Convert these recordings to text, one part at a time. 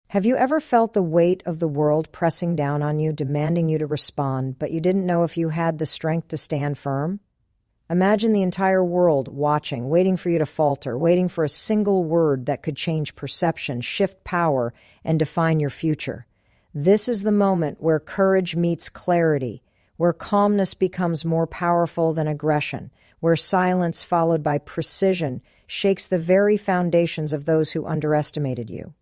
Have you ever felt the weight of the world pressing down on you, demanding you to respond, but you didn't know if you had the strength to stand firm? Imagine the entire world watching, waiting for you to falter, waiting for a single word that could change perception, shift power, and define your future. This is the moment where courage meets clarity, where calmness becomes more powerful than aggression, where silence followed by precision shakes the very foundations of those who underestimated you.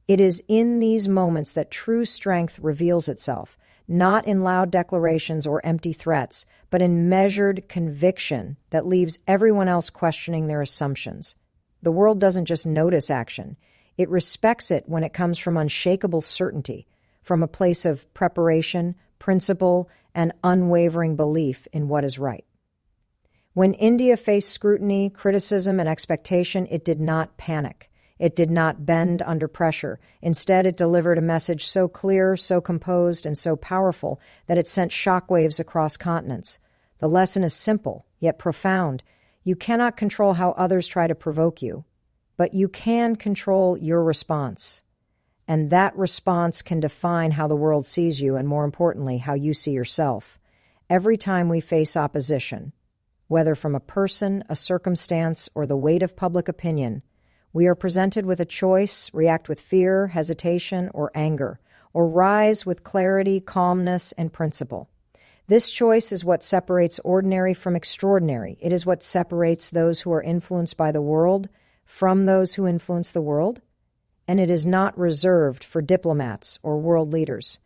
It is in these moments that true strength reveals itself, not in loud declarations or empty threats, but in measured conviction that leaves everyone else questioning their assumptions. The world doesn't just notice action. It respects it when it comes from unshakable certainty, from a place of preparation, principle, and unwavering belief in what is right. When India faced scrutiny, criticism, and expectation, it did not panic. It did not bend under pressure. Instead, it delivered a message so clear, so composed, and so powerful that it sent shockwaves across continents. The lesson is simple, yet profound. You cannot control how others try to provoke you, but you can control your response. And that response can define how the world sees you and, more importantly, how you see yourself. Every time we face opposition, whether from a person, a circumstance, or the weight of public opinion, we are presented with a choice: react with fear, hesitation, or anger, or rise with clarity, calmness, and principle. This choice is what separates ordinary from extraordinary. It is what separates those who are influenced by the world from those who influence the world. And it is not reserved for diplomats or world leaders.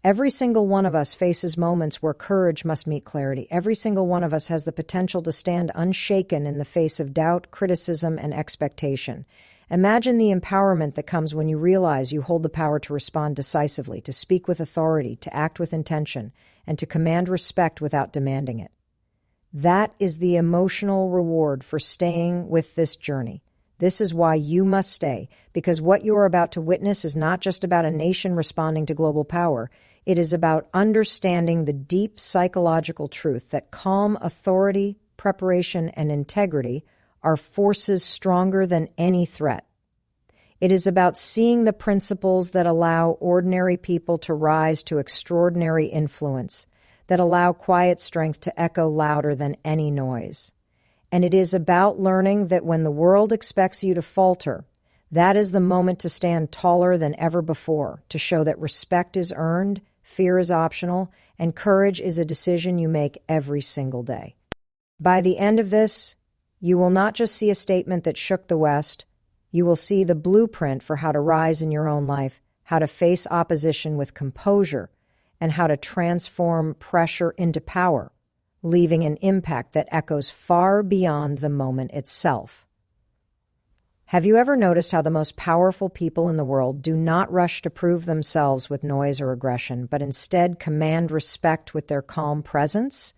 Every single one of us faces moments where courage must meet clarity. Every single one of us has the potential to stand unshaken in the face of doubt, criticism, and expectation. Imagine the empowerment that comes when you realize you hold the power to respond decisively, to speak with authority, to act with intention, and to command respect without demanding it. That is the emotional reward for staying with this journey. This is why you must stay, because what you are about to witness is not just about a nation responding to global power. It is about understanding the deep psychological truth that calm, authority, preparation, and integrity are forces stronger than any threat. It is about seeing the principles that allow ordinary people to rise to extraordinary influence, that allow quiet strength to echo louder than any noise. And it is about learning that when the world expects you to falter, that is the moment to stand taller than ever before, to show that respect is earned, fear is optional, and courage is a decision you make every single day. By the end of this, you will not just see a statement that shook the West. You will see the blueprint for how to rise in your own life, how to face opposition with composure, and how to transform pressure into power, leaving an impact that echoes far beyond the moment itself. Have you ever noticed how the most powerful people in the world do not rush to prove themselves with noise or aggression, but instead command respect with their calm presence?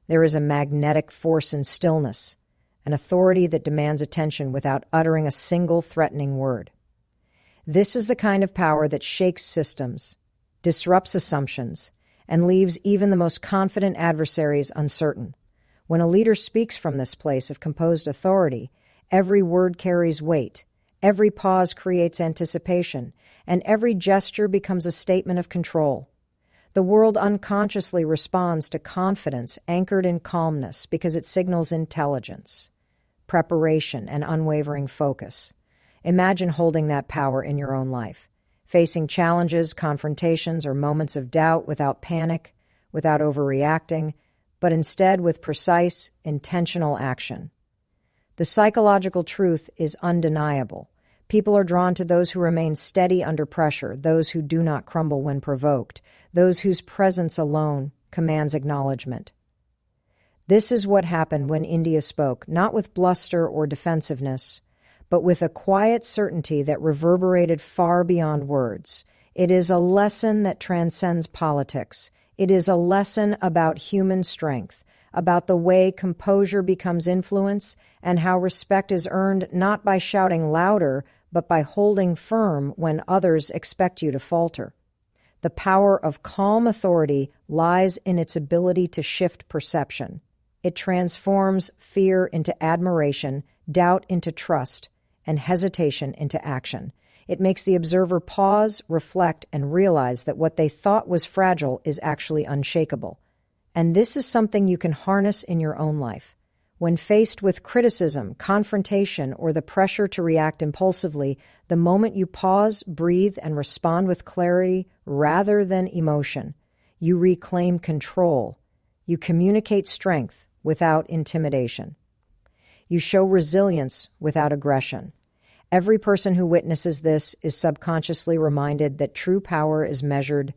There is a magnetic force in stillness, an authority that demands attention without uttering a single threatening word. This is the kind of power that shakes systems, disrupts assumptions, and leaves even the most confident adversaries uncertain. When a leader speaks from this place of composed authority, every word carries weight, every pause creates anticipation, and every gesture becomes a statement of control. The world unconsciously responds to confidence anchored in calmness because it signals intelligence, preparation, and unwavering focus. Imagine holding that power in your own life, facing challenges, confrontations, or moments of doubt without panic, without overreacting, but instead with precise, intentional action. The psychological truth is undeniable. People are drawn to those who remain steady under pressure, those who do not crumble when provoked, those whose presence alone commands acknowledgement. This is what happened when India spoke, not with bluster or defensiveness, but with a quiet certainty that reverberated far beyond words. It is a lesson that transcends politics. It is a lesson about human strength, about the way composure becomes influence, and how respect is earned not by shouting louder, but by holding firm when others expect you to falter. The power of calm authority lies in its ability to shift perception. It transforms fear into admiration, doubt into trust, and hesitation into action. It makes the observer pause, reflect, and realize that what they thought was fragile is actually unshakable. And this is something you can harness in your own life. When faced with criticism, confrontation, or the pressure to react impulsively, the moment you pause, breathe, and respond with clarity rather than emotion, you reclaim control. You communicate strength without intimidation. You show resilience without aggression. Every person who witnesses this is subconsciously reminded that true power is measured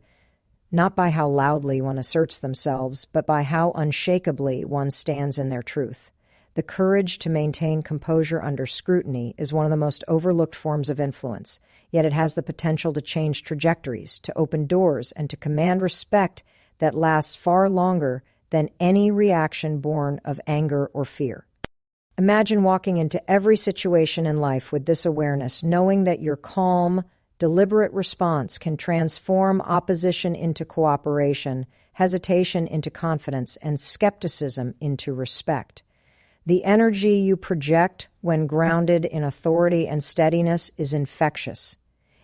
not by how loudly one asserts themselves, but by how unshakably one stands in their truth. The courage to maintain composure under scrutiny is one of the most overlooked forms of influence, yet it has the potential to change trajectories, to open doors, and to command respect that lasts far longer than any reaction born of anger or fear. Imagine walking into every situation in life with this awareness, knowing that your calm, deliberate response can transform opposition into cooperation, hesitation into confidence, and skepticism into respect. The energy you project when grounded in authority and steadiness is infectious.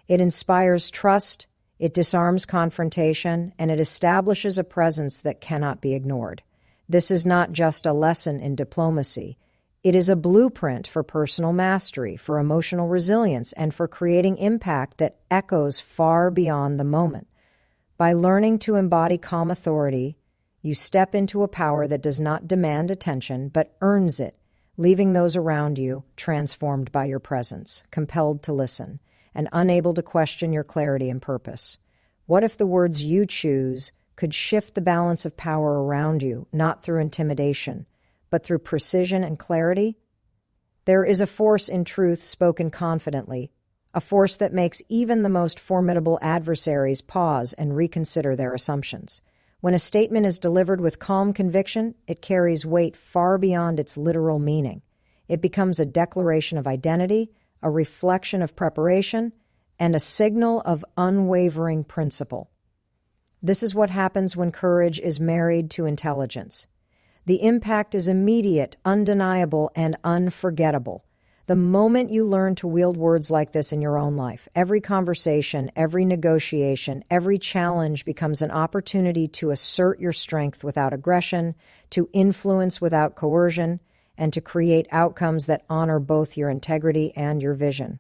It inspires trust, it disarms confrontation, and it establishes a presence that cannot be ignored. This is not just a lesson in diplomacy. It is a blueprint for personal mastery, for emotional resilience, and for creating impact that echoes far beyond the moment. By learning to embody calm authority, you step into a power that does not demand attention, but earns it, leaving those around you transformed by your presence, compelled to listen, and unable to question your clarity and purpose. What if the words you choose could shift the balance of power around you, not through intimidation, but through precision and clarity? There is a force in truth spoken confidently, a force that makes even the most formidable adversaries pause and reconsider their assumptions. When a statement is delivered with calm conviction, it carries weight far beyond its literal meaning. It becomes a declaration of identity, a reflection of preparation, and a signal of unwavering principle. This is what happens when courage is married to intelligence. The impact is immediate, undeniable, and unforgettable. The moment you learn to wield words like this in your own life, every conversation, every negotiation, every challenge becomes an opportunity to assert your strength without aggression, to influence without coercion, and to create outcomes that honor both your integrity and your vision.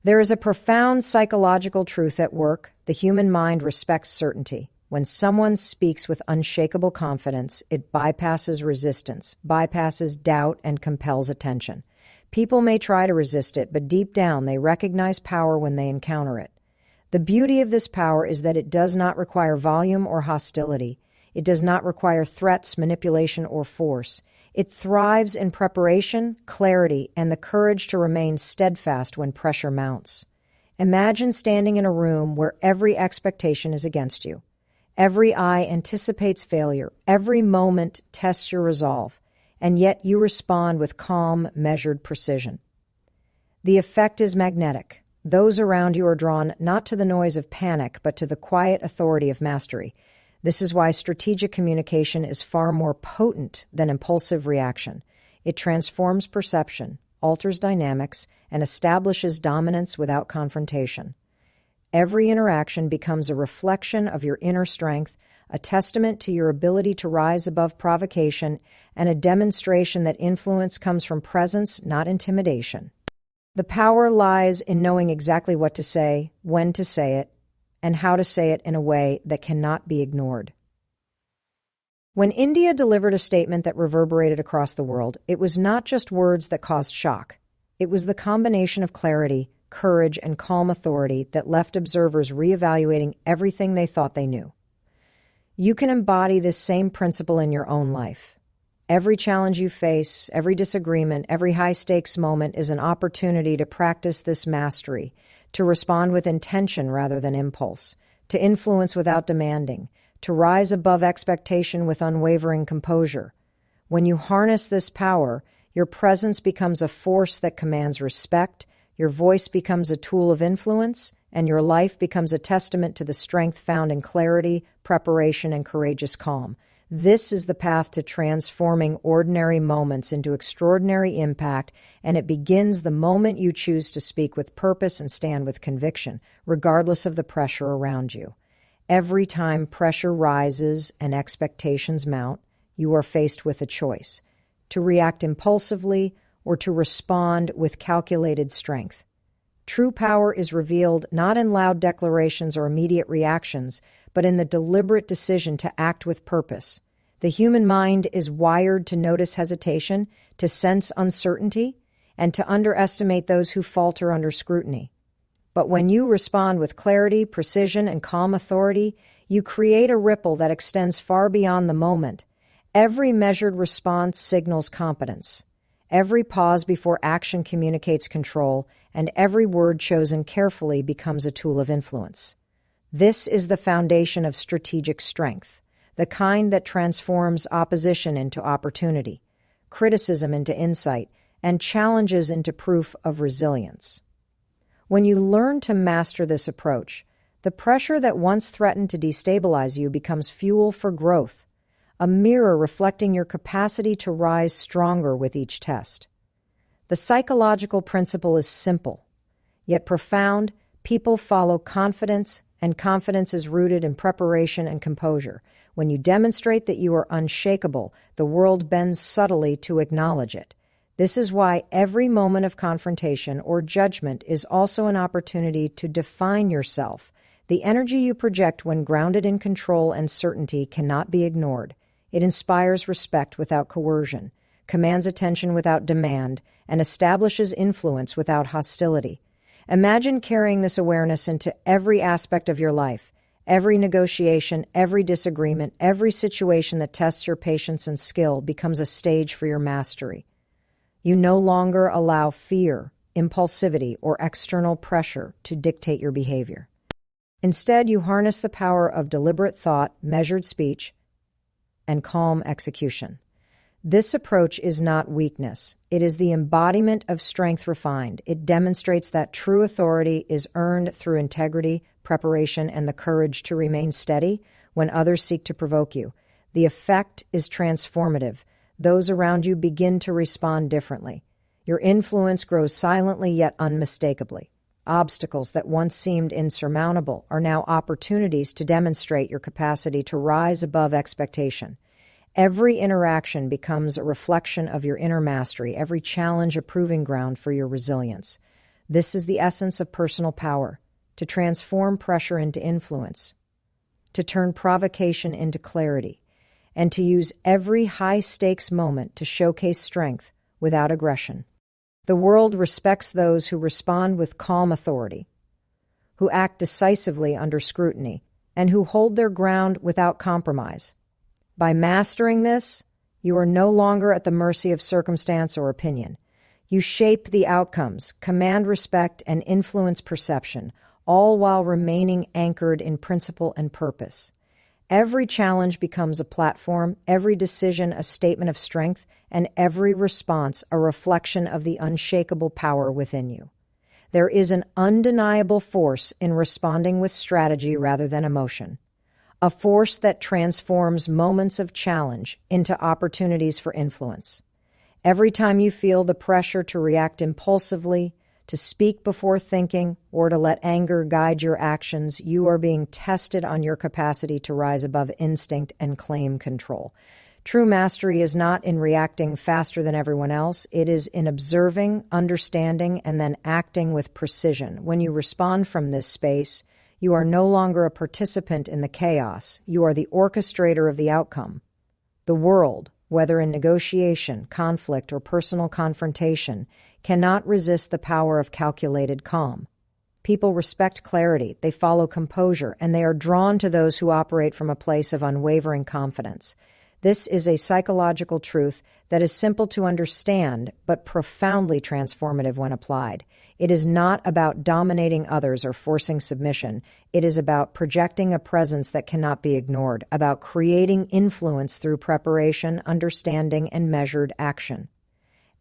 There is a profound psychological truth at work. The human mind respects certainty. When someone speaks with unshakable confidence, it bypasses resistance, bypasses doubt, and compels attention. People may try to resist it, but deep down they recognize power when they encounter it. The beauty of this power is that it does not require volume or hostility. It does not require threats, manipulation, or force. It thrives in preparation, clarity, and the courage to remain steadfast when pressure mounts. Imagine standing in a room where every expectation is against you. Every eye anticipates failure. Every moment tests your resolve, and yet you respond with calm, measured precision. The effect is magnetic. Those around you are drawn not to the noise of panic, but to the quiet authority of mastery. This is why strategic communication is far more potent than impulsive reaction. It transforms perception, alters dynamics, and establishes dominance without confrontation. Every interaction becomes a reflection of your inner strength, a testament to your ability to rise above provocation, and a demonstration that influence comes from presence, not intimidation. The power lies in knowing exactly what to say, when to say it, and how to say it in a way that cannot be ignored. When India delivered a statement that reverberated across the world, it was not just words that caused shock. It was the combination of clarity, courage, and calm authority that left observers reevaluating everything they thought they knew. You can embody this same principle in your own life. Every challenge you face, every disagreement, every high-stakes moment is an opportunity to practice this mastery, to respond with intention rather than impulse, to influence without demanding, to rise above expectation with unwavering composure. When you harness this power, your presence becomes a force that commands respect, your voice becomes a tool of influence, and your life becomes a testament to the strength found in clarity, preparation, and courageous calm. This is the path to transforming ordinary moments into extraordinary impact, and it begins the moment you choose to speak with purpose and stand with conviction, regardless of the pressure around you. Every time pressure rises and expectations mount, you are faced with a choice: to react impulsively or to respond with calculated strength. True power is revealed not in loud declarations or immediate reactions, but in the deliberate decision to act with purpose. The human mind is wired to notice hesitation, to sense uncertainty, and to underestimate those who falter under scrutiny. But when you respond with clarity, precision, and calm authority, you create a ripple that extends far beyond the moment. Every measured response signals competence. Every pause before action communicates control, and every word chosen carefully becomes a tool of influence. This is the foundation of strategic strength, the kind that transforms opposition into opportunity, criticism into insight, and challenges into proof of resilience. When you learn to master this approach, the pressure that once threatened to destabilize you becomes fuel for growth, a mirror reflecting your capacity to rise stronger with each test. The psychological principle is simple, yet profound. People follow confidence, and confidence is rooted in preparation and composure. When you demonstrate that you are unshakable, the world bends subtly to acknowledge it. This is why every moment of confrontation or judgment is also an opportunity to define yourself. The energy you project when grounded in control and certainty cannot be ignored. It inspires respect without coercion, commands attention without demand, and establishes influence without hostility. Imagine carrying this awareness into every aspect of your life. Every negotiation, every disagreement, every situation that tests your patience and skill becomes a stage for your mastery. You no longer allow fear, impulsivity, or external pressure to dictate your behavior. Instead, you harness the power of deliberate thought, measured speech, and calm execution. This approach is not weakness. It is the embodiment of strength refined. It demonstrates that true authority is earned through integrity, preparation, and the courage to remain steady when others seek to provoke you. The effect is transformative. Those around you begin to respond differently. Your influence grows silently yet unmistakably. Obstacles that once seemed insurmountable are now opportunities to demonstrate your capacity to rise above expectation. Every interaction becomes a reflection of your inner mastery, every challenge a proving ground for your resilience. This is the essence of personal power: to transform pressure into influence, to turn provocation into clarity, and to use every high-stakes moment to showcase strength without aggression. The world respects those who respond with calm authority, who act decisively under scrutiny, and who hold their ground without compromise. By mastering this, you are no longer at the mercy of circumstance or opinion. You shape the outcomes, command respect, and influence perception, all while remaining anchored in principle and purpose. Every challenge becomes a platform, every decision a statement of strength, and every response a reflection of the unshakable power within you. There is an undeniable force in responding with strategy rather than emotion, a force that transforms moments of challenge into opportunities for influence. Every time you feel the pressure to react impulsively, to speak before thinking, or to let anger guide your actions, you are being tested on your capacity to rise above instinct and claim control. True mastery is not in reacting faster than everyone else. It is in observing, understanding, and then acting with precision. When you respond from this space, you are no longer a participant in the chaos. You are the orchestrator of the outcome. The world, whether in negotiation, conflict, or personal confrontation, cannot resist the power of calculated calm. People respect clarity, they follow composure, and they are drawn to those who operate from a place of unwavering confidence. This is a psychological truth that is simple to understand, but profoundly transformative when applied. It is not about dominating others or forcing submission. It is about projecting a presence that cannot be ignored, about creating influence through preparation, understanding, and measured action.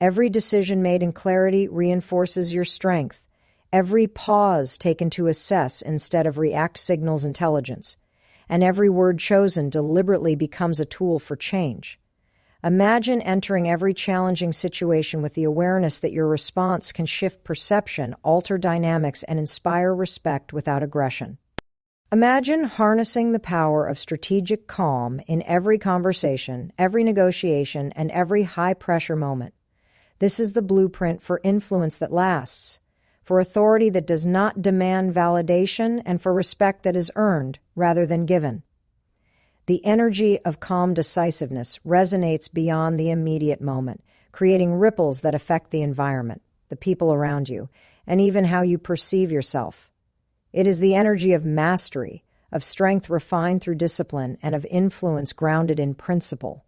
Every decision made in clarity reinforces your strength. Every pause taken to assess instead of react signals intelligence. and every word chosen deliberately becomes a tool for change. Imagine entering every challenging situation with the awareness that your response can shift perception, alter dynamics, and inspire respect without aggression. Imagine harnessing the power of strategic calm in every conversation, every negotiation, and every high-pressure moment. This is the blueprint for influence that lasts, for authority that does not demand validation, and for respect that is earned rather than given. The energy of calm decisiveness resonates beyond the immediate moment, creating ripples that affect the environment, the people around you, and even how you perceive yourself. It is the energy of mastery, of strength refined through discipline, and of influence grounded in principle.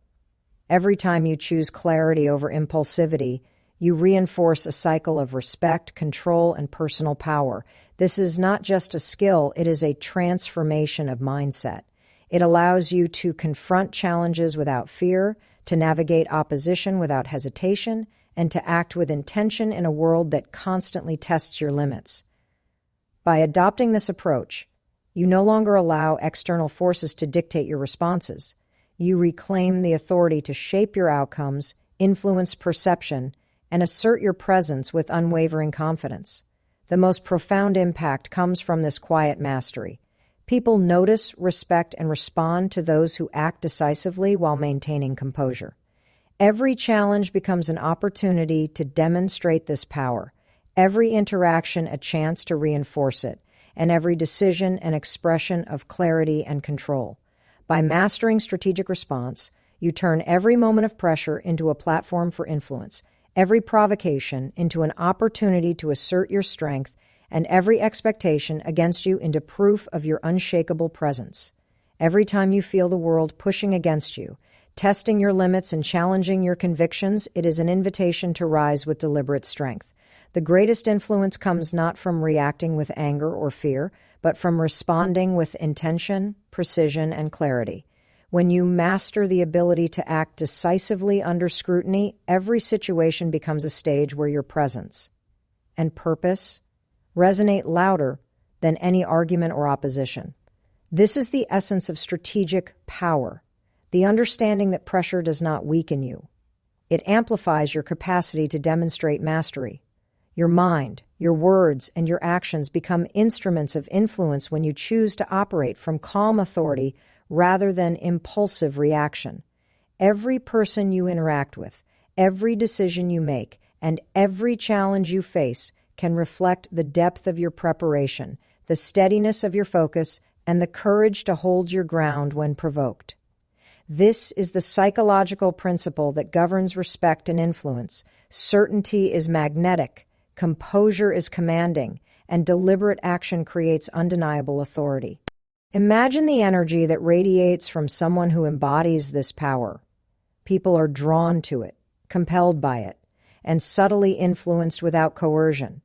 Every time you choose clarity over impulsivity, you reinforce a cycle of respect, control, and personal power. This is not just a skill, it is a transformation of mindset. It allows you to confront challenges without fear, to navigate opposition without hesitation, and to act with intention in a world that constantly tests your limits. By adopting this approach, you no longer allow external forces to dictate your responses. You reclaim the authority to shape your outcomes, influence perception, and assert your presence with unwavering confidence. The most profound impact comes from this quiet mastery. People notice, respect, and respond to those who act decisively while maintaining composure. Every challenge becomes an opportunity to demonstrate this power, every interaction a chance to reinforce it, and every decision an expression of clarity and control. By mastering strategic response, you turn every moment of pressure into a platform for influence, every provocation into an opportunity to assert your strength, and every expectation against you into proof of your unshakable presence. Every time you feel the world pushing against you, testing your limits and challenging your convictions, it is an invitation to rise with deliberate strength. The greatest influence comes not from reacting with anger or fear, but from responding with intention, precision, and clarity. When you master the ability to act decisively under scrutiny, every situation becomes a stage where your presence and purpose resonate louder than any argument or opposition. This is the essence of strategic power, the understanding that pressure does not weaken you. It amplifies your capacity to demonstrate mastery. Your mind, your words, and your actions become instruments of influence when you choose to operate from calm authority rather than impulsive reaction. Every person you interact with, every decision you make, and every challenge you face can reflect the depth of your preparation, the steadiness of your focus, and the courage to hold your ground when provoked. This is the psychological principle that governs respect and influence. Certainty is magnetic, composure is commanding, and deliberate action creates undeniable authority. Imagine the energy that radiates from someone who embodies this power. People are drawn to it, compelled by it, and subtly influenced without coercion.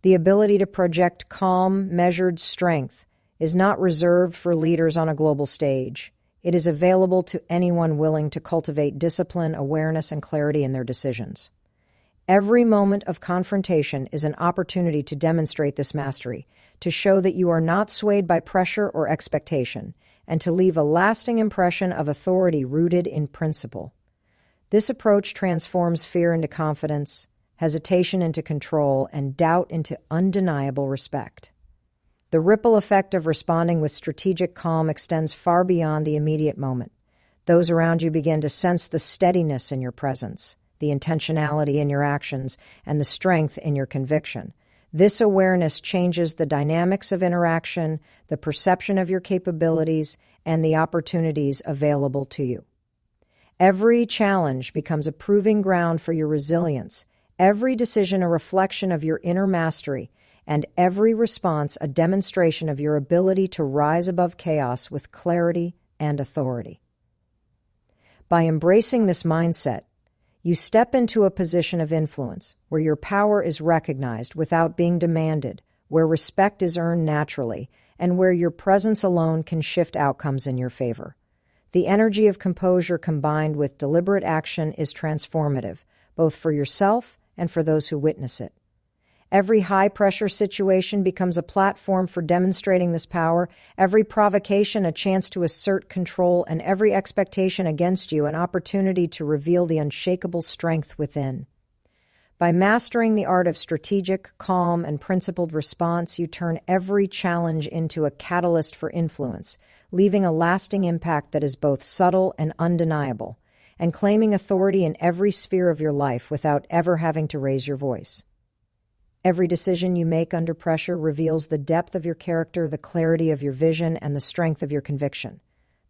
The ability to project calm, measured strength is not reserved for leaders on a global stage. It is available to anyone willing to cultivate discipline, awareness, and clarity in their decisions. Every moment of confrontation is an opportunity to demonstrate this mastery, to show that you are not swayed by pressure or expectation, and to leave a lasting impression of authority rooted in principle. This approach transforms fear into confidence, hesitation into control, and doubt into undeniable respect. The ripple effect of responding with strategic calm extends far beyond the immediate moment. Those around you begin to sense the steadiness in your presence, the intentionality in your actions, and the strength in your conviction. This awareness changes the dynamics of interaction, the perception of your capabilities, and the opportunities available to you. Every challenge becomes a proving ground for your resilience, every decision a reflection of your inner mastery, and every response a demonstration of your ability to rise above chaos with clarity and authority. By embracing this mindset, you step into a position of influence where your power is recognized without being demanded, where respect is earned naturally, and where your presence alone can shift outcomes in your favor. The energy of composure combined with deliberate action is transformative, both for yourself and for those who witness it. Every high-pressure situation becomes a platform for demonstrating this power, every provocation a chance to assert control, and every expectation against you an opportunity to reveal the unshakable strength within. By mastering the art of strategic, calm, and principled response, you turn every challenge into a catalyst for influence, leaving a lasting impact that is both subtle and undeniable, and claiming authority in every sphere of your life without ever having to raise your voice. Every decision you make under pressure reveals the depth of your character, the clarity of your vision, and the strength of your conviction.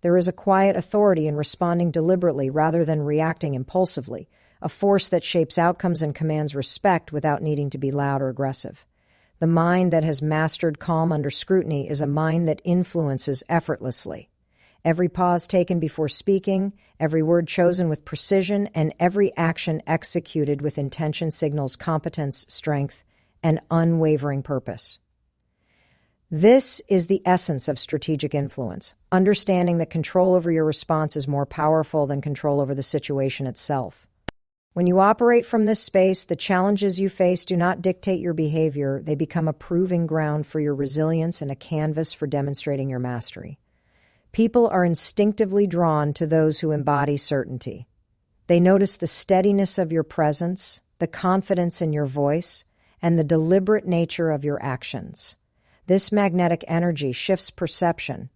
There is a quiet authority in responding deliberately rather than reacting impulsively, a force that shapes outcomes and commands respect without needing to be loud or aggressive. The mind that has mastered calm under scrutiny is a mind that influences effortlessly. Every pause taken before speaking, every word chosen with precision, and every action executed with intention signals competence, strength, and unwavering purpose. This is the essence of strategic influence, understanding that control over your response is more powerful than control over the situation itself. When you operate from this space, the challenges you face do not dictate your behavior. They become a proving ground for your resilience and a canvas for demonstrating your mastery. People are instinctively drawn to those who embody certainty. They notice the steadiness of your presence, the confidence in your voice, and the deliberate nature of your actions. This magnetic energy shifts perception,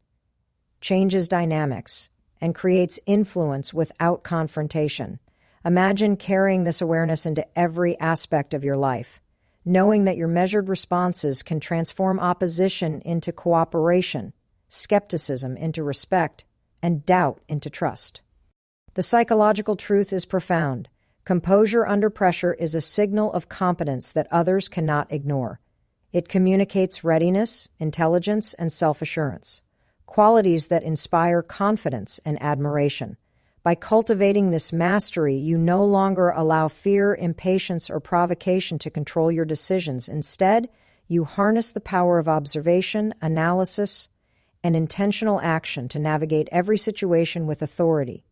changes dynamics, and creates influence without confrontation. Imagine carrying this awareness into every aspect of your life, knowing that your measured responses can transform opposition into cooperation, skepticism into respect, and doubt into trust. The psychological truth is profound. Composure under pressure is a signal of competence that others cannot ignore. It communicates readiness, intelligence, and self-assurance, qualities that inspire confidence and admiration. By cultivating this mastery, you no longer allow fear, impatience, or provocation to control your decisions. Instead, you harness the power of observation, analysis, and intentional action to navigate every situation with authority.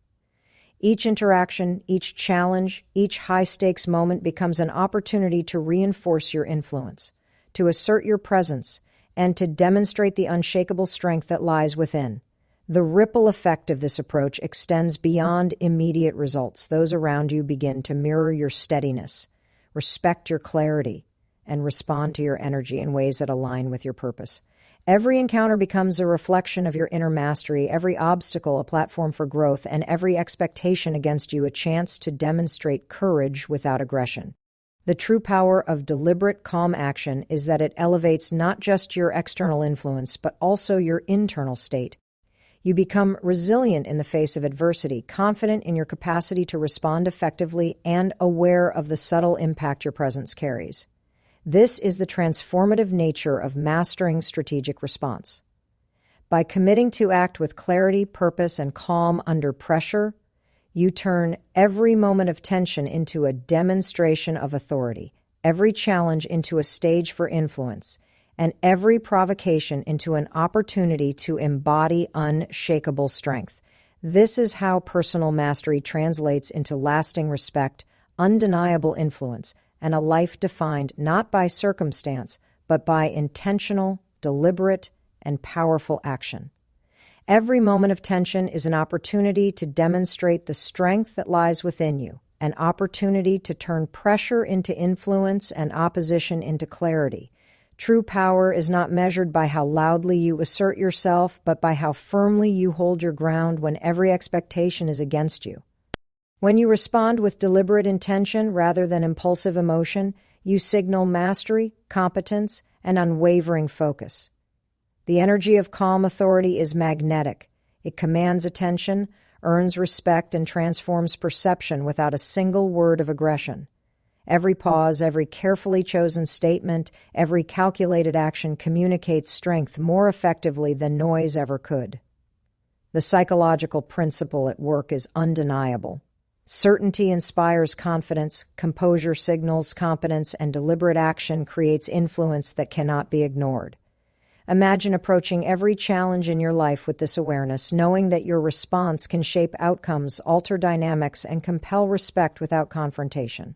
Each interaction, each challenge, each high-stakes moment becomes an opportunity to reinforce your influence, to assert your presence, and to demonstrate the unshakable strength that lies within. The ripple effect of this approach extends beyond immediate results. Those around you begin to mirror your steadiness, respect your clarity, and respond to your energy in ways that align with your purpose. Every encounter becomes a reflection of your inner mastery, every obstacle a platform for growth, and every expectation against you a chance to demonstrate courage without aggression. The true power of deliberate, calm action is that it elevates not just your external influence, but also your internal state. You become resilient in the face of adversity, confident in your capacity to respond effectively, and aware of the subtle impact your presence carries. This is the transformative nature of mastering strategic response. By committing to act with clarity, purpose, and calm under pressure, you turn every moment of tension into a demonstration of authority, every challenge into a stage for influence, and every provocation into an opportunity to embody unshakable strength. This is how personal mastery translates into lasting respect, undeniable influence, and a life defined not by circumstance, but by intentional, deliberate, and powerful action. Every moment of tension is an opportunity to demonstrate the strength that lies within you, an opportunity to turn pressure into influence and opposition into clarity. True power is not measured by how loudly you assert yourself, but by how firmly you hold your ground when every expectation is against you. When you respond with deliberate intention rather than impulsive emotion, you signal mastery, competence, and unwavering focus. The energy of calm authority is magnetic. It commands attention, earns respect, and transforms perception without a single word of aggression. Every pause, every carefully chosen statement, every calculated action communicates strength more effectively than noise ever could. The psychological principle at work is undeniable. Certainty inspires confidence, composure signals competence, and deliberate action creates influence that cannot be ignored. Imagine approaching every challenge in your life with this awareness, knowing that your response can shape outcomes, alter dynamics, and compel respect without confrontation.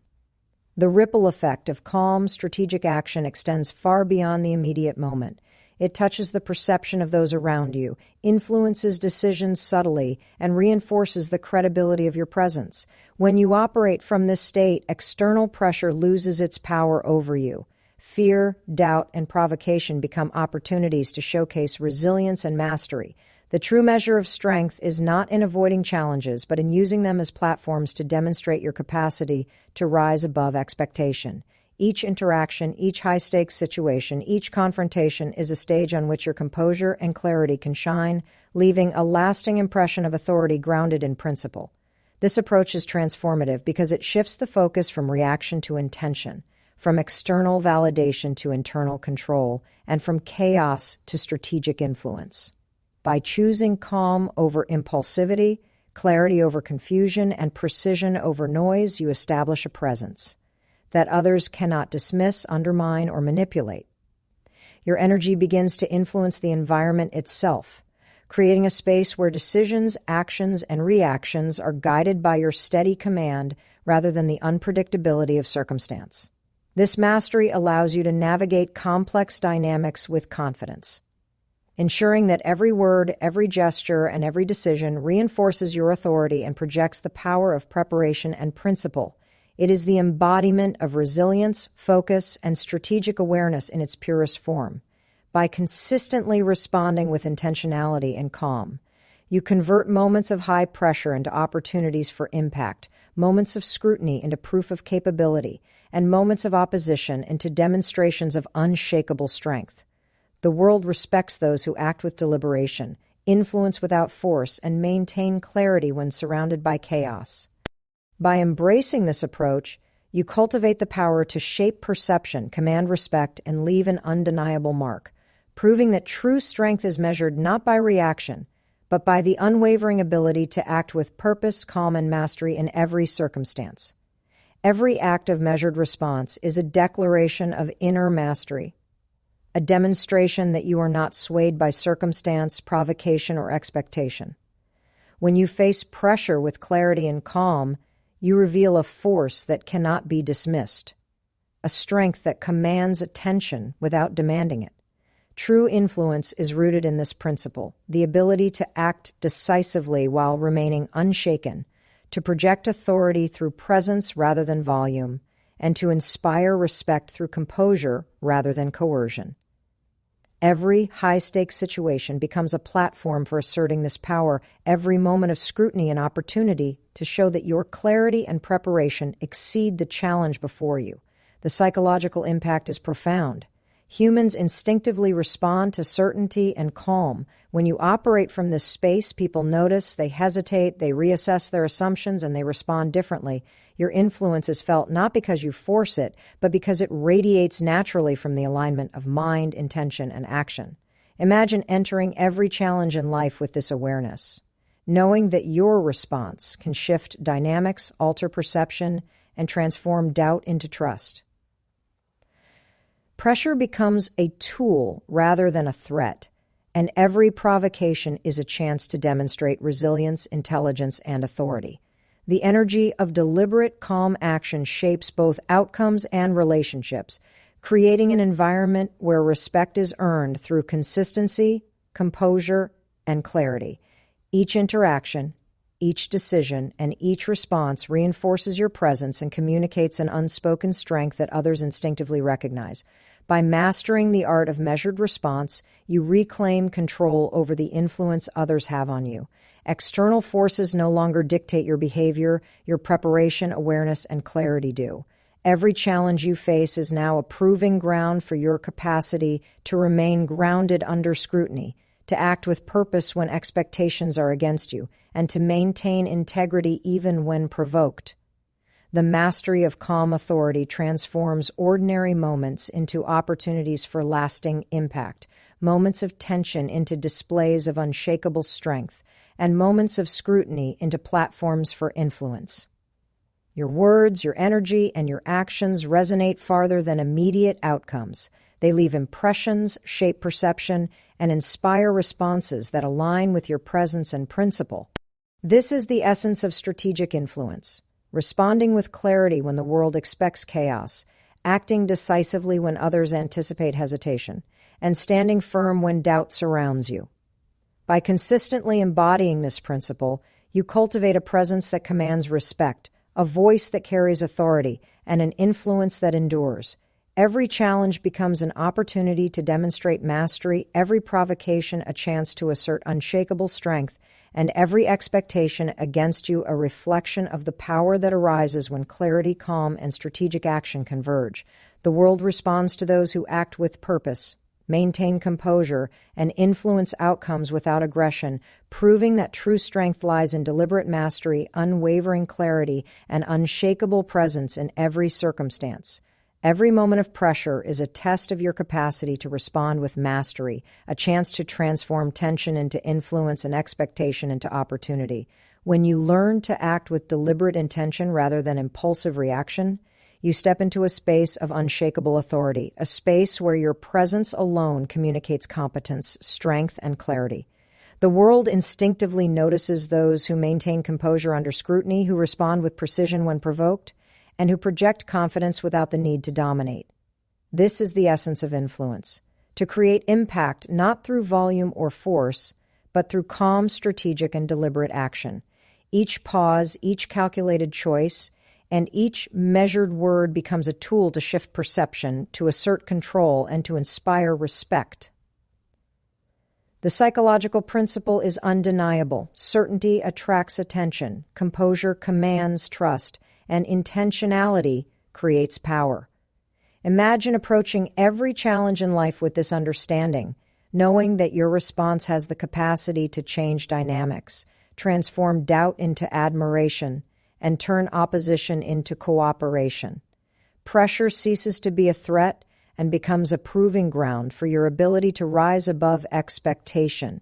The ripple effect of calm, strategic action extends far beyond the immediate moment. It touches the perception of those around you, influences decisions subtly, and reinforces the credibility of your presence. When you operate from this state, external pressure loses its power over you. Fear, doubt, and provocation become opportunities to showcase resilience and mastery. The true measure of strength is not in avoiding challenges, but in using them as platforms to demonstrate your capacity to rise above expectation. Each interaction, each high-stakes situation, each confrontation is a stage on which your composure and clarity can shine, leaving a lasting impression of authority grounded in principle. This approach is transformative because it shifts the focus from reaction to intention, from external validation to internal control, and from chaos to strategic influence. By choosing calm over impulsivity, clarity over confusion, and precision over noise, you establish a presence that others cannot dismiss, undermine, or manipulate. Your energy begins to influence the environment itself, creating a space where decisions, actions, and reactions are guided by your steady command rather than the unpredictability of circumstance. This mastery allows you to navigate complex dynamics with confidence, ensuring that every word, every gesture, and every decision reinforces your authority and projects the power of preparation and principle. It is the embodiment of resilience, focus, and strategic awareness in its purest form. By consistently responding with intentionality and calm, you convert moments of high pressure into opportunities for impact, moments of scrutiny into proof of capability, and moments of opposition into demonstrations of unshakable strength. The world respects those who act with deliberation, influence without force, and maintain clarity when surrounded by chaos. By embracing this approach, you cultivate the power to shape perception, command respect, and leave an undeniable mark, proving that true strength is measured not by reaction, but by the unwavering ability to act with purpose, calm, and mastery in every circumstance. Every act of measured response is a declaration of inner mastery, a demonstration that you are not swayed by circumstance, provocation, or expectation. When you face pressure with clarity and calm, you reveal a force that cannot be dismissed, a strength that commands attention without demanding it. True influence is rooted in this principle, the ability to act decisively while remaining unshaken, to project authority through presence rather than volume, and to inspire respect through composure rather than coercion. Every high-stakes situation becomes a platform for asserting this power, every moment of scrutiny an opportunity to show that your clarity and preparation exceed the challenge before you. The psychological impact is profound. Humans instinctively respond to certainty and calm. When you operate from this space, people notice, they hesitate, they reassess their assumptions, and they respond differently. Your influence is felt not because you force it, but because it radiates naturally from the alignment of mind, intention, and action. Imagine entering every challenge in life with this awareness, knowing that your response can shift dynamics, alter perception, and transform doubt into trust. Pressure becomes a tool rather than a threat, and every provocation is a chance to demonstrate resilience, intelligence, and authority. The energy of deliberate, calm action shapes both outcomes and relationships, creating an environment where respect is earned through consistency, composure, and clarity. Each interaction, each decision, and each response reinforces your presence and communicates an unspoken strength that others instinctively recognize. By mastering the art of measured response, you reclaim control over the influence others have on you. External forces no longer dictate your behavior, your preparation, awareness, and clarity do. Every challenge you face is now a proving ground for your capacity to remain grounded under scrutiny, to act with purpose when expectations are against you, and to maintain integrity even when provoked. The mastery of calm authority transforms ordinary moments into opportunities for lasting impact, moments of tension into displays of unshakable strength, and moments of scrutiny into platforms for influence. Your words, your energy, and your actions resonate farther than immediate outcomes. They leave impressions, shape perception, and inspire responses that align with your presence and principle. This is the essence of strategic influence. responding with clarity when the world expects chaos, acting decisively when others anticipate hesitation, and standing firm when doubt surrounds you. By consistently embodying this principle, you cultivate a presence that commands respect, a voice that carries authority, and an influence that endures. Every challenge becomes an opportunity to demonstrate mastery, every provocation a chance to assert unshakable strength, and every expectation against you a reflection of the power that arises when clarity, calm, and strategic action converge. The world responds to those who act with purpose, maintain composure, and influence outcomes without aggression, proving that true strength lies in deliberate mastery, unwavering clarity, and unshakable presence in every circumstance. Every moment of pressure is a test of your capacity to respond with mastery, a chance to transform tension into influence and expectation into opportunity. When you learn to act with deliberate intention rather than impulsive reaction, you step into a space of unshakable authority, a space where your presence alone communicates competence, strength, and clarity. The world instinctively notices those who maintain composure under scrutiny, who respond with precision when provoked, and who project confidence without the need to dominate. This is the essence of influence: to create impact not through volume or force, but through calm, strategic, and deliberate action. Each pause, each calculated choice, and each measured word becomes a tool to shift perception, to assert control, and to inspire respect. The psychological principle is undeniable. Certainty attracts attention. Composure commands trust. And intentionality creates power. Imagine approaching every challenge in life with this understanding, knowing that your response has the capacity to change dynamics, transform doubt into admiration, and turn opposition into cooperation. Pressure ceases to be a threat and becomes a proving ground for your ability to rise above expectation,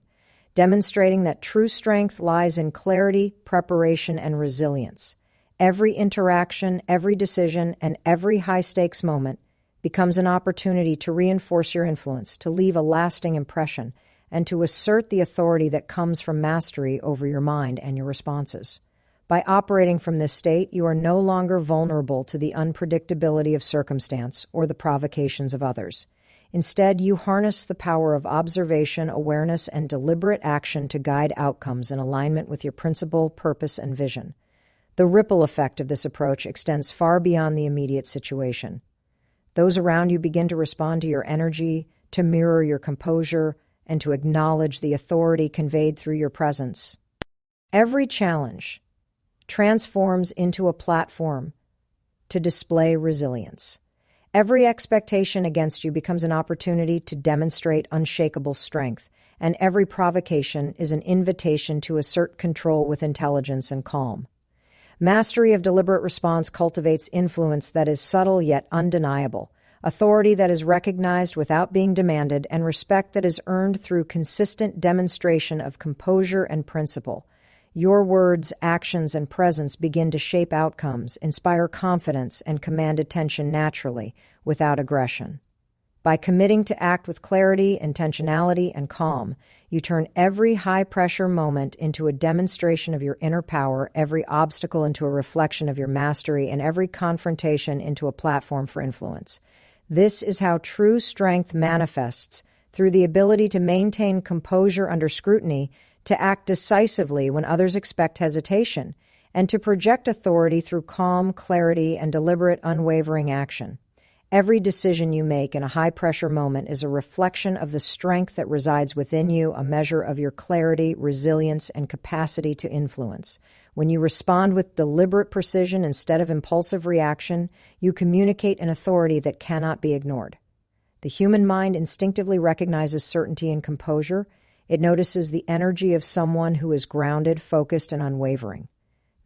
demonstrating that true strength lies in clarity, preparation, and resilience. Every interaction, every decision, and every high-stakes moment becomes an opportunity to reinforce your influence, to leave a lasting impression, and to assert the authority that comes from mastery over your mind and your responses. By operating from this state, you are no longer vulnerable to the unpredictability of circumstance or the provocations of others. Instead, you harness the power of observation, awareness, and deliberate action to guide outcomes in alignment with your principle, purpose, and vision. The ripple effect of this approach extends far beyond the immediate situation. Those around you begin to respond to your energy, to mirror your composure, and to acknowledge the authority conveyed through your presence. Every challenge transforms into a platform to display resilience. Every expectation against you becomes an opportunity to demonstrate unshakable strength, and every provocation is an invitation to assert control with intelligence and calm. Mastery of deliberate response cultivates influence that is subtle yet undeniable, authority that is recognized without being demanded, and respect that is earned through consistent demonstration of composure and principle. Your words, actions, and presence begin to shape outcomes, inspire confidence, and command attention naturally, without aggression. By committing to act with clarity, intentionality, and calm, you turn every high-pressure moment into a demonstration of your inner power, every obstacle into a reflection of your mastery, and every confrontation into a platform for influence. This is how true strength manifests, through the ability to maintain composure under scrutiny, to act decisively when others expect hesitation, and to project authority through calm, clarity, and deliberate, unwavering action. Every decision you make in a high-pressure moment is a reflection of the strength that resides within you, a measure of your clarity, resilience, and capacity to influence. When you respond with deliberate precision instead of impulsive reaction, you communicate an authority that cannot be ignored. The human mind instinctively recognizes certainty and composure. It notices the energy of someone who is grounded, focused, and unwavering.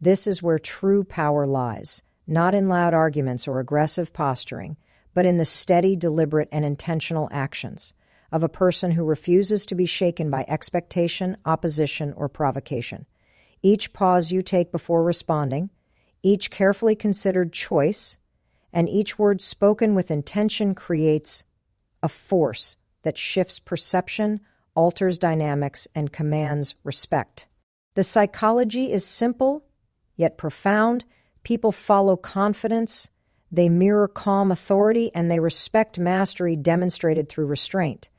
This is where true power lies, not in loud arguments or aggressive posturing, but in the steady, deliberate, and intentional actions of a person who refuses to be shaken by expectation, opposition, or provocation. Each pause you take before responding, each carefully considered choice, and each word spoken with intention creates a force that shifts perception, alters dynamics, and commands respect. The psychology is simple, yet profound. People follow confidence, they mirror calm authority, and they respect mastery demonstrated through restraint.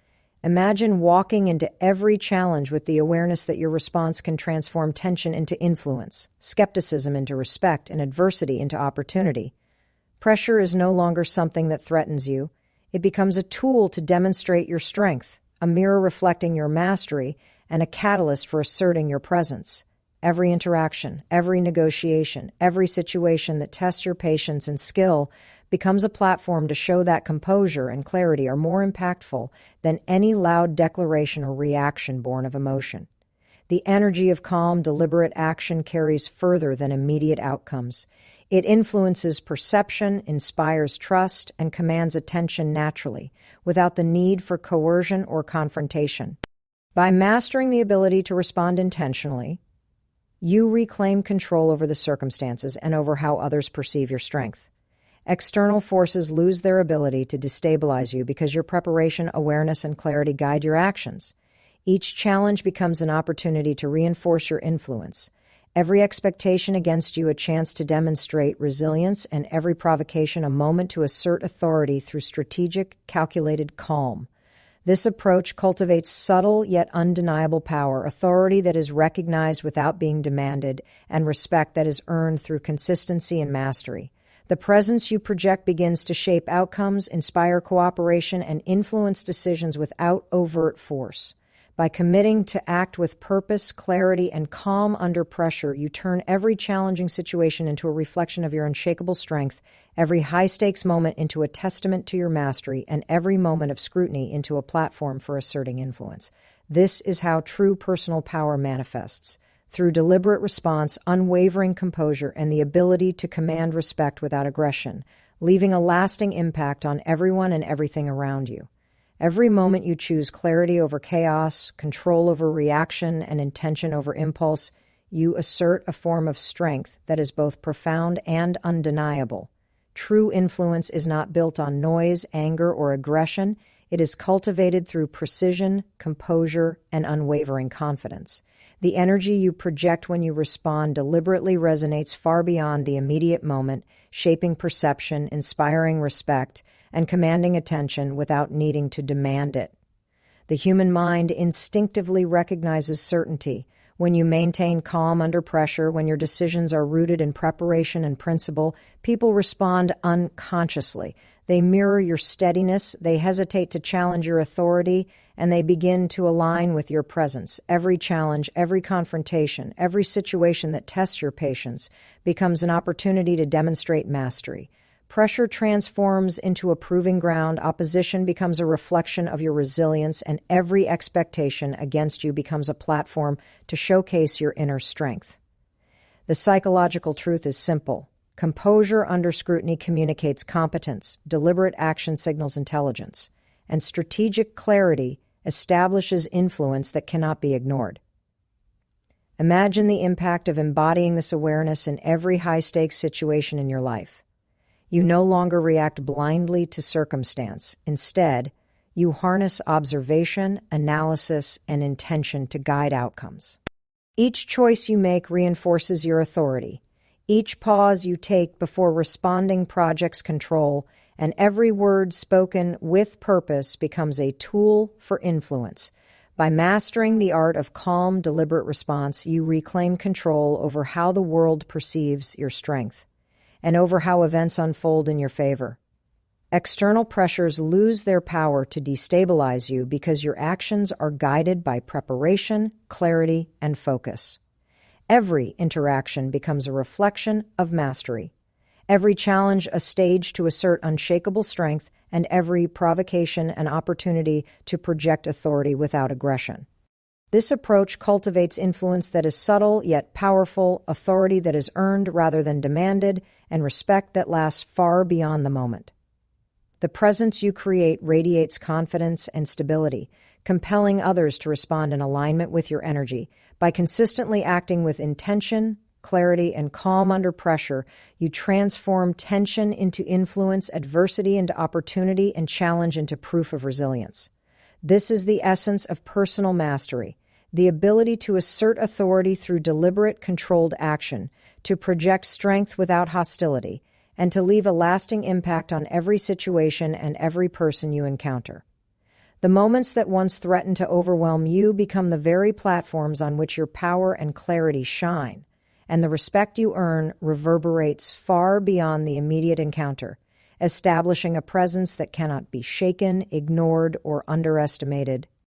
Imagine walking into every challenge with the awareness that your response can transform tension into influence, skepticism into respect, and adversity into opportunity. Pressure is no longer something that threatens you. It becomes a tool to demonstrate your strength, a mirror reflecting your mastery, and a catalyst for asserting your presence. Every interaction, every negotiation, every situation that tests your patience and skill becomes a platform to show that composure and clarity are more impactful than any loud declaration or reaction born of emotion. The energy of calm, deliberate action carries further than immediate outcomes. It influences perception, inspires trust, and commands attention naturally, without the need for coercion or confrontation. By mastering the ability to respond intentionally, you reclaim control over the circumstances and over how others perceive your strength. External forces lose their ability to destabilize you because your preparation, awareness, and clarity guide your actions. Each challenge becomes an opportunity to reinforce your influence. Every expectation against you a chance to demonstrate resilience, and every provocation a moment to assert authority through strategic, calculated calm. This approach cultivates subtle yet undeniable power, authority that is recognized without being demanded, and respect that is earned through consistency and mastery. The presence you project begins to shape outcomes, inspire cooperation, and influence decisions without overt force. By committing to act with purpose, clarity, and calm under pressure, you turn every challenging situation into a reflection of your unshakable strength, every high-stakes moment into a testament to your mastery, and every moment of scrutiny into a platform for asserting influence. This is how true personal power manifests, through deliberate response, unwavering composure, and the ability to command respect without aggression, leaving a lasting impact on everyone and everything around you. Every moment you choose clarity over chaos, control over reaction, and intention over impulse, you assert a form of strength that is both profound and undeniable. True influence is not built on noise, anger, or aggression. It is cultivated through precision, composure, and unwavering confidence. The energy you project when you respond deliberately resonates far beyond the immediate moment, shaping perception, inspiring respect, and commanding attention without needing to demand it. The human mind instinctively recognizes certainty. When you maintain calm under pressure, when your decisions are rooted in preparation and principle, people respond unconsciously. They mirror your steadiness, they hesitate to challenge your authority, and they begin to align with your presence. Every challenge, every confrontation, every situation that tests your patience becomes an opportunity to demonstrate mastery. Pressure transforms into a proving ground, opposition becomes a reflection of your resilience, and every expectation against you becomes a platform to showcase your inner strength. The psychological truth is simple. Composure under scrutiny communicates competence, deliberate action signals intelligence, and strategic clarity establishes influence that cannot be ignored. Imagine the impact of embodying this awareness in every high-stakes situation in your life. You no longer react blindly to circumstance. Instead, you harness observation, analysis, and intention to guide outcomes. Each choice you make reinforces your authority. Each pause you take before responding projects control, and every word spoken with purpose becomes a tool for influence. By mastering the art of calm, deliberate response, you reclaim control over how the world perceives your strength, and over how events unfold in your favor. External pressures lose their power to destabilize you because your actions are guided by preparation, clarity, and focus. Every interaction becomes a reflection of mastery. Every challenge a stage to assert unshakable strength, and every provocation an opportunity to project authority without aggression. This approach cultivates influence that is subtle yet powerful, authority that is earned rather than demanded, and respect that lasts far beyond the moment. The presence you create radiates confidence and stability, compelling others to respond in alignment with your energy. By consistently acting with intention, clarity, and calm under pressure, you transform tension into influence, adversity into opportunity, and challenge into proof of resilience. This is the essence of personal mastery, the ability to assert authority through deliberate, controlled action, to project strength without hostility, and to leave a lasting impact on every situation and every person you encounter. The moments that once threatened to overwhelm you become the very platforms on which your power and clarity shine, and the respect you earn reverberates far beyond the immediate encounter, establishing a presence that cannot be shaken, ignored, or underestimated.